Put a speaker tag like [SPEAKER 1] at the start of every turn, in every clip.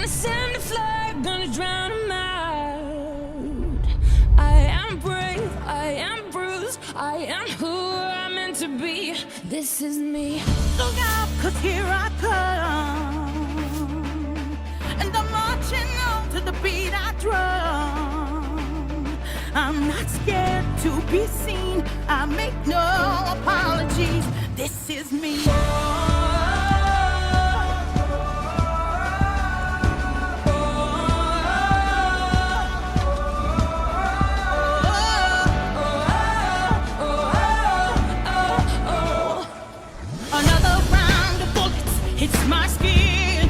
[SPEAKER 1] gonna send a flag, gonna drown him out. I am brave, I am bruised, I am who I'm meant to be. This is me.
[SPEAKER 2] Look out, 'cause here I come, and I'm marching on to the beat I drum. I'm not scared to be seen, I make no apologies. This is me. Another round of bullets hits my skin.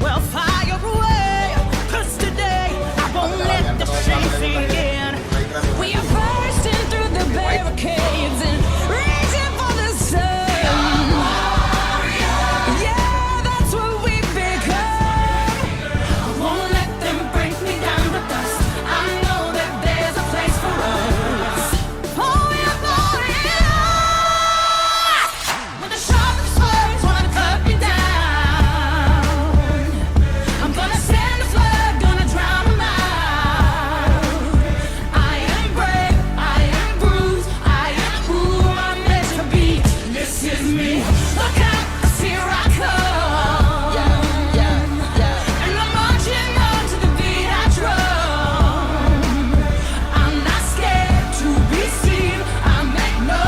[SPEAKER 2] Well, fire away, 'cause today I won't let the shame sink in.
[SPEAKER 1] We are bursting through the barricades and reaching for the sun. Yeah, that's what we've become. I won't let them break me down to dust. I know that there's a place for us.
[SPEAKER 2] Oh, yeah, boy, yeah.
[SPEAKER 1] When the sharpest words wanna cut me down, I'm gonna send a flood, gonna drown 'em out. I am brave, I am bruised, I am who I'm meant to be. This is me. Look out, 'cause here I come. And I'm marching on to the beat I drum. I'm not scared to be seen, I make no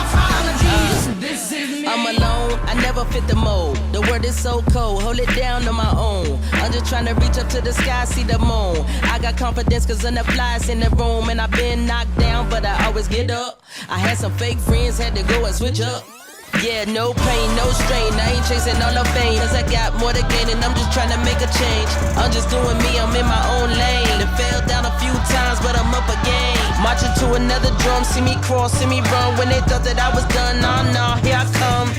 [SPEAKER 1] apologies. This is me.
[SPEAKER 3] I'm alone, I never fit the mold. The world is so cold, hold it down on my own. I'm just trying to reach up to the sky, see the moon. I got confidence 'cause I'm the flies in the room. And I've been knocked down, but I always get up. I had some fake friends, had to go and switch up. Yeah, no pain, no strain, I ain't chasing all the fame. 'Cause I got more to gain and I'm just trying to make a change. I'm just doing me, I'm in my own lane. I fell down a few times, but I'm up again. Marching to another drum, see me cross, see me run. When they thought that I was done, nah, here I come.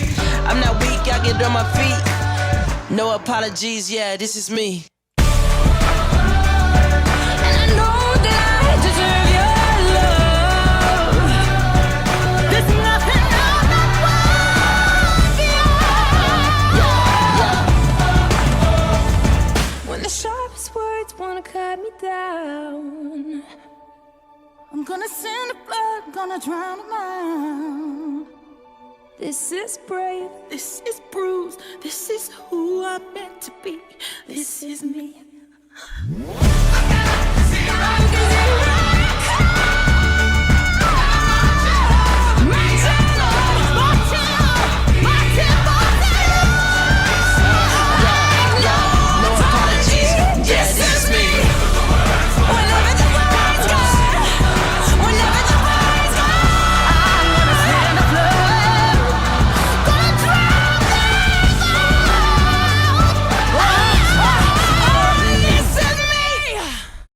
[SPEAKER 3] I'm not weak, I get on my feet. No apologies, yeah, this is me.
[SPEAKER 1] And I know that I deserve your love.
[SPEAKER 2] There's nothing on that world beyond.
[SPEAKER 1] When the sharpest words wanna cut me down,
[SPEAKER 2] I'm gonna send a flood, gonna drown 'em out.
[SPEAKER 1] this is brave,
[SPEAKER 2] This is bruised, this is who I'm meant to be. This is me.